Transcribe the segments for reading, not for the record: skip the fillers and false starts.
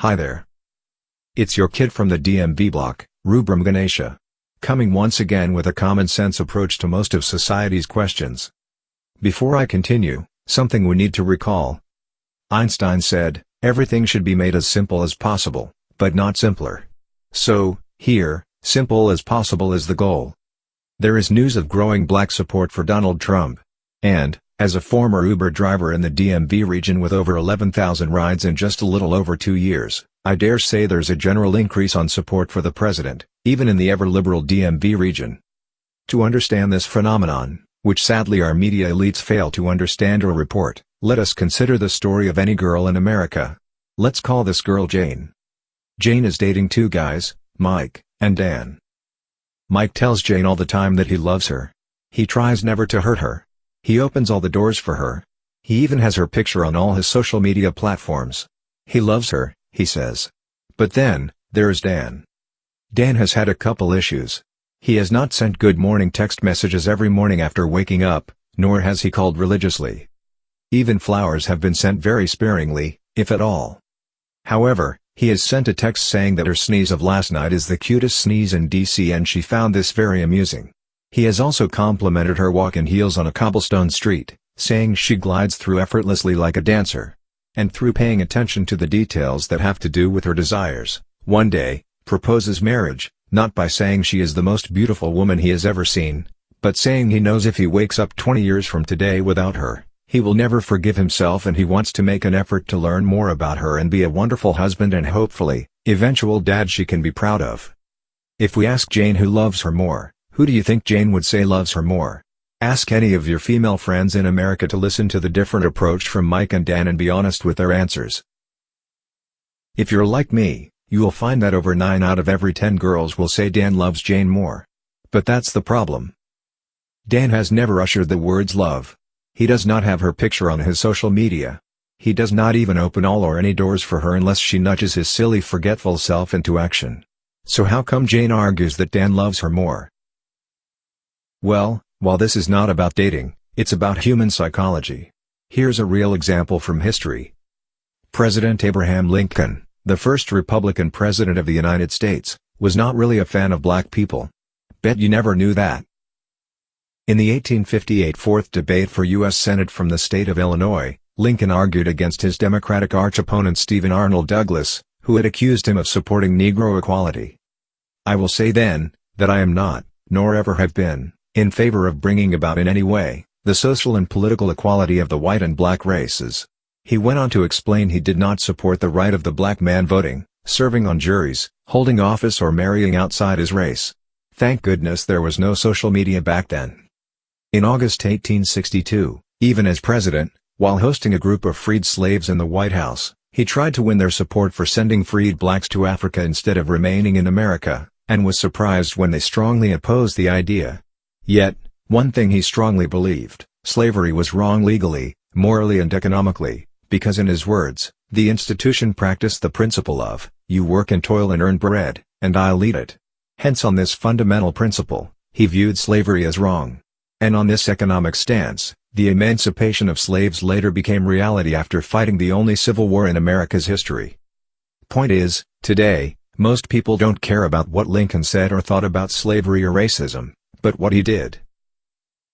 Hi there. It's your kid from the DMV block, Rubram Ganesha. Coming once again with a common-sense approach to most of society's questions. Before I continue, something we need to recall. Einstein said, everything should be made as simple as possible, but not simpler. So, here, simple as possible is the goal. There is news of growing black support for Donald Trump. And, as a former Uber driver in the DMV region with over 11,000 rides in just a little over 2 years, I dare say there's a general increase on support for the president, even in the ever-liberal DMV region. To understand this phenomenon, which sadly our media elites fail to understand or report, let us consider the story of any girl in America. Let's call this girl Jane. Jane is dating two guys, Mike and Dan. Mike tells Jane all the time that he loves her. He tries never to hurt her. He opens all the doors for her. He even has her picture on all his social media platforms. He loves her, he says. But then, there's Dan. Dan has had a couple issues. He has not sent good morning text messages every morning after waking up, nor has he called religiously. Even flowers have been sent very sparingly, if at all. However, he has sent a text saying that her sneeze of last night is the cutest sneeze in DC and she found this very amusing. He has also complimented her walk in heels on a cobblestone street, saying she glides through effortlessly like a dancer. And through paying attention to the details that have to do with her desires, one day, proposes marriage, not by saying she is the most beautiful woman he has ever seen, but saying he knows if he wakes up 20 years from today without her, he will never forgive himself and he wants to make an effort to learn more about her and be a wonderful husband and hopefully, eventual dad she can be proud of. If we ask Jane who loves her more, who do you think Jane would say loves her more? Ask any of your female friends in America to listen to the different approach from Mike and Dan and be honest with their answers. If you're like me, you will find that over 9 out of every 10 girls will say Dan loves Jane more. But that's the problem. Dan has never ushered the words love. He does not have her picture on his social media. He does not even open all or any doors for her unless she nudges his silly forgetful self into action. So how come Jane argues that Dan loves her more? Well, while this is not about dating, it's about human psychology. Here's a real example from history. President Abraham Lincoln, the first Republican president of the United States, was not really a fan of black people. Bet you never knew that. In the 1858 fourth debate for U.S. Senate from the state of Illinois, Lincoln argued against his Democratic arch-opponent Stephen Arnold Douglas, who had accused him of supporting Negro equality. I will say then, that I am not, nor ever have been, in favor of bringing about in any way, the social and political equality of the white and black races. He went on to explain he did not support the right of the black man voting, serving on juries, holding office or marrying outside his race. Thank goodness there was no social media back then. In August 1862, even as president, while hosting a group of freed slaves in the White House, he tried to win their support for sending freed blacks to Africa instead of remaining in America, and was surprised when they strongly opposed the idea. Yet, one thing he strongly believed, slavery was wrong legally, morally and economically, because in his words, the institution practiced the principle of, you work and toil and earn bread, and I'll eat it. Hence on this fundamental principle, he viewed slavery as wrong. And on this economic stance, the emancipation of slaves later became reality after fighting the only civil war in America's history. Point is, today, most people don't care about what Lincoln said or thought about slavery or racism, but what he did.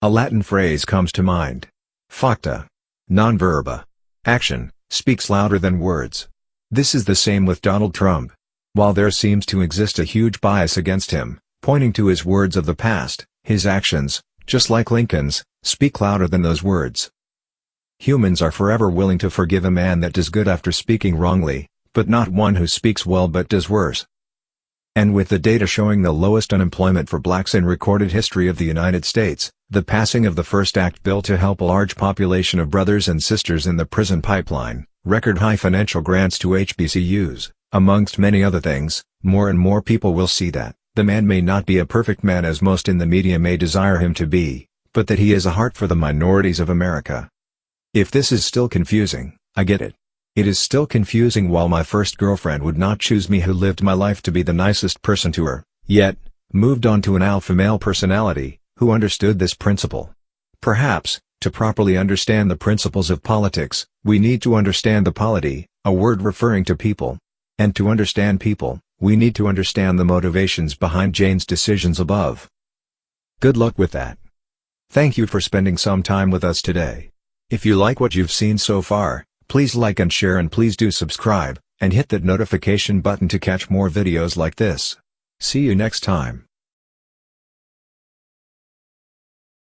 A Latin phrase comes to mind. Facta non verba. Action speaks louder than words. This is the same with Donald Trump. While there seems to exist a huge bias against him, pointing to his words of the past, his actions, just like Lincoln's, speak louder than those words. Humans are forever willing to forgive a man that does good after speaking wrongly, but not one who speaks well but does worse. And with the data showing the lowest unemployment for blacks in recorded history of the United States, the passing of the First Act bill to help a large population of brothers and sisters in the prison pipeline, record high financial grants to HBCUs, amongst many other things, more and more people will see that the man may not be a perfect man as most in the media may desire him to be, but that he has a heart for the minorities of America. If this is still confusing, I get it. It is still confusing while my first girlfriend would not choose me who lived my life to be the nicest person to her, yet, moved on to an alpha male personality, who understood this principle. Perhaps, to properly understand the principles of politics, we need to understand the polity, a word referring to people. And to understand people, we need to understand the motivations behind Jane's decisions above. Good luck with that. Thank you for spending some time with us today. If you like what you've seen so far, please like and share, and please do subscribe, and hit that notification button to catch more videos like this. See you next time.